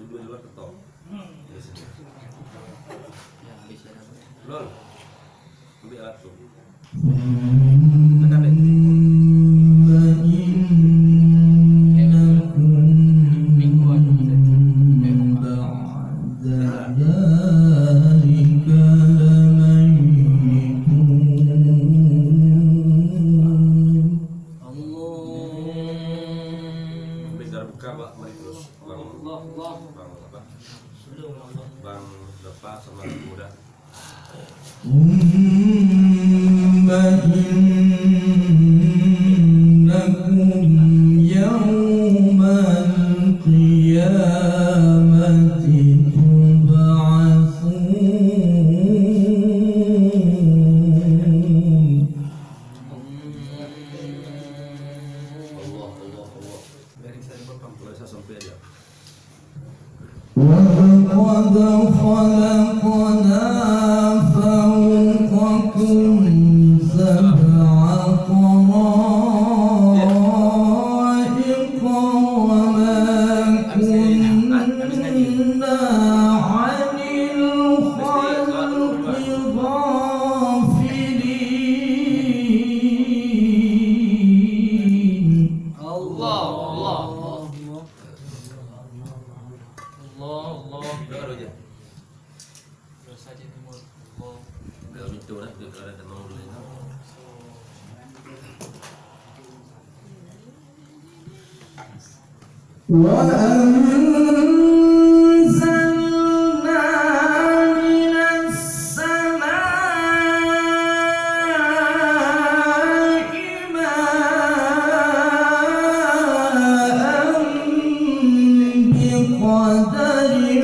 dua luar ketok. Ya sini. Ya bisa dapat. Lol. Ambil alat tuh. Tekan deh. Mingguan bisa. Bang Depa sama Muda. Innakum yawmal qiyamati tub'atsun. Allah. Dari saya potong saya sampai aja. وَلَقَدْ خَلَقْنَا فَوْقَكُمْ سَبْعَ طَرَائِقَ وَمَا كُنَّا عَنِ الْخَلْقِ غَافِلِينَ. Allah. Baru aja. Terus saja timur. Allah. Kalau itu lah, kalau ada mau dulu. وَأَنزَلْنَا مِنَ السَّمَاءِ مَاءً بِقَدَرٍ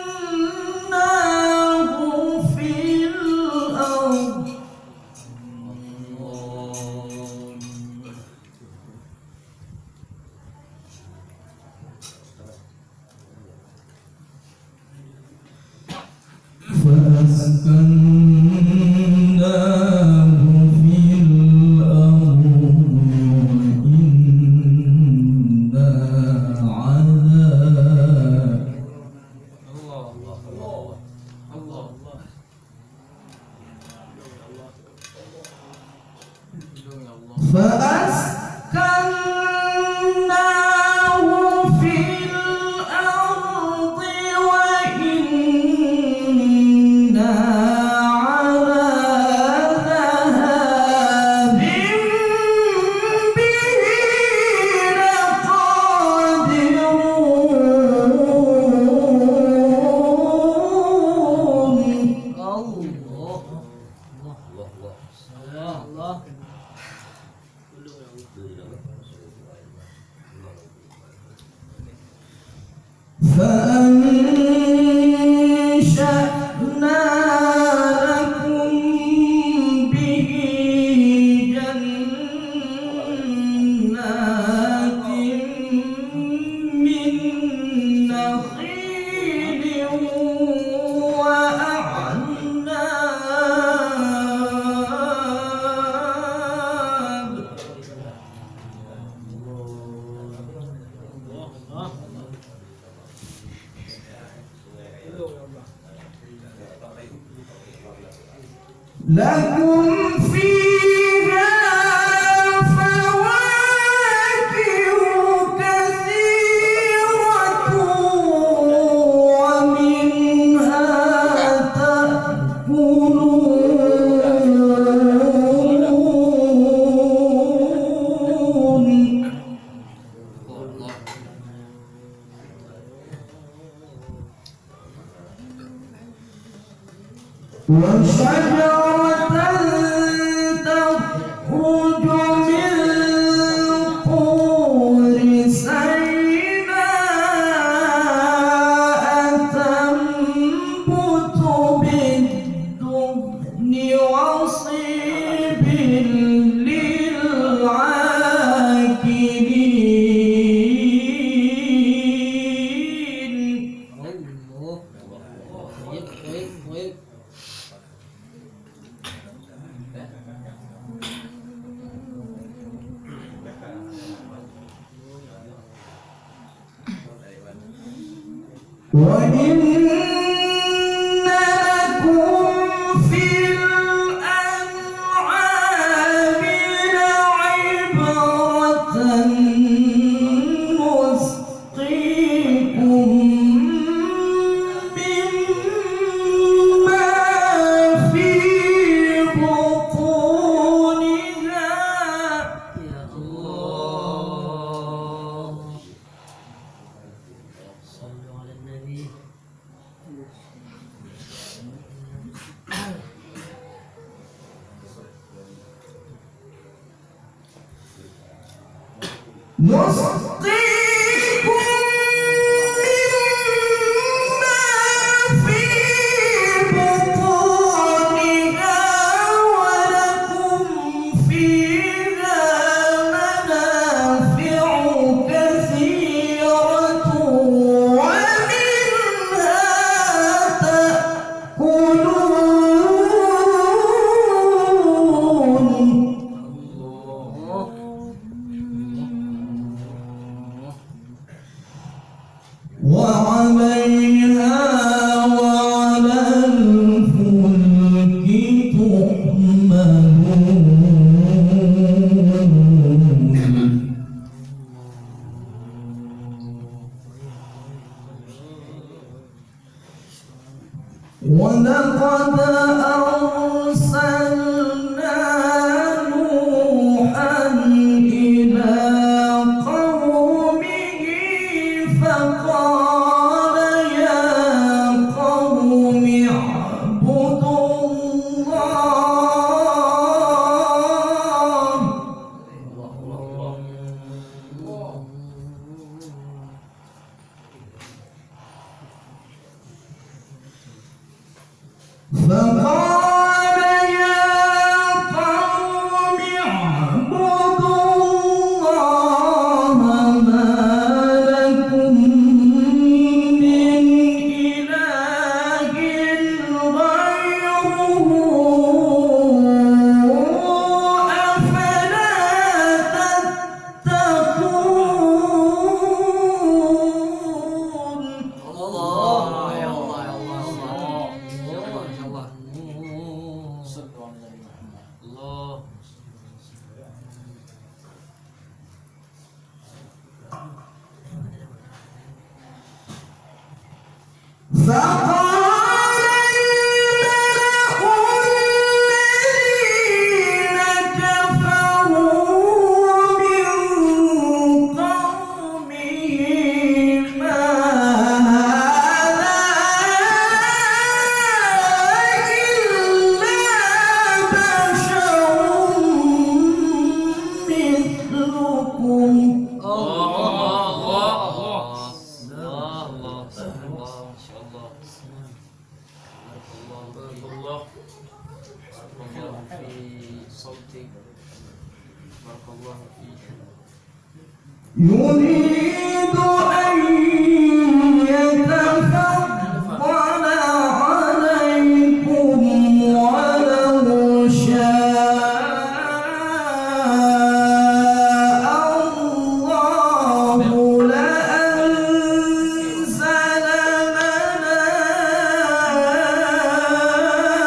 فَأَسْكَنَّاهُ فِي الْأَرْضِ. فأسكناه في الأرض وإنا على Allah. فأسكناه في الأرض وإنا على ذهاب به لقادرون. Allah. فأنشأنا لكم به جنات من نخيل وأعناب. لكم فيها فواكه كثيرة ومنها تأكلون. وشجرة تخرج من طور سيناء تنبت بالدهن وصيب للعاكلين. وإن لكم في الأنعام لعبرة نسقيكم مما في بطونها يا الله صلوا على النبي نسقيكم مما في بطونها ولكم فيها منافع كثيرة ومنها تأكلون وعليها وعلى الفلك تحملون ولقد أرسلنا نوحا إلى قومه فقال يا قوم اعبدوا الله فقال يا قوم اعبدوا الله ما لكم من إله غيره أفلا تتقون الله يا الله يا الله يا الله يا الله صلوا على النبي محمد الله فقال الملأ الذين كفروا من قومه ما هذا إلا بشر مثلكم يريد أن يتفضل عليكم ولو شاء الله لأنزل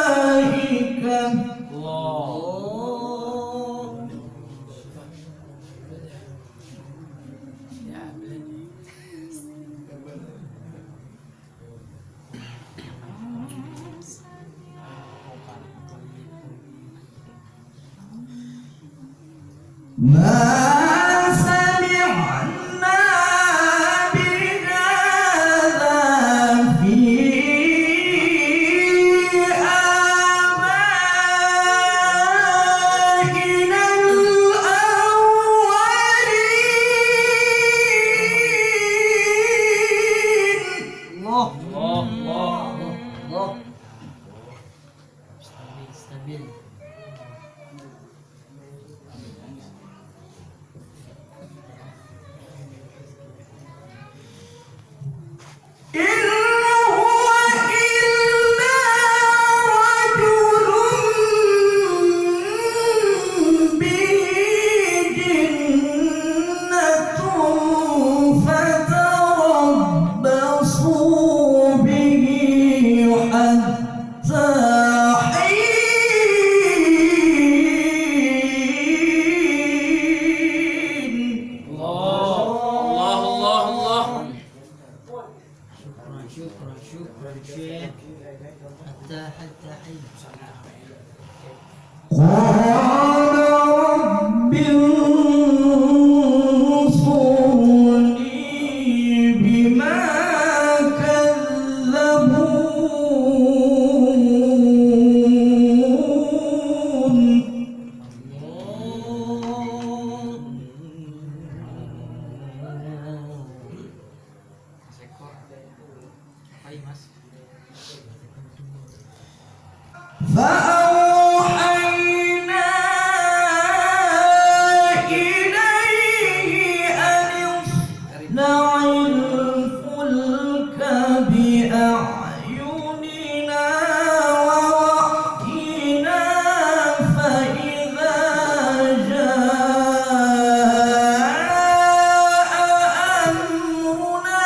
ملائكة ما سمعنا بهذا في آبائنا الأولين الله stabil شكرا شيخ. التحية. قال رب انصرني بما فأوحينا إليه أن اصنع الفلك بأعيننا ووحينا فإذا جاء أمرنا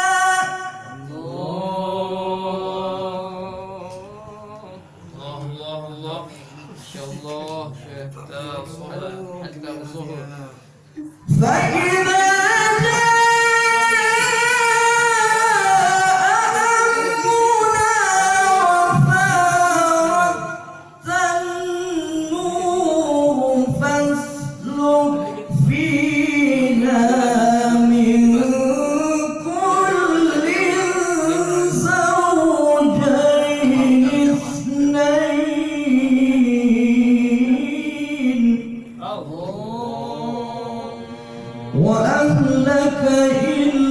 الله ما شاء الله شيخ. حتى الظهر. فإذا وفارت النور فاسلك فيها من كل زوجين اثنين وأهلك إلا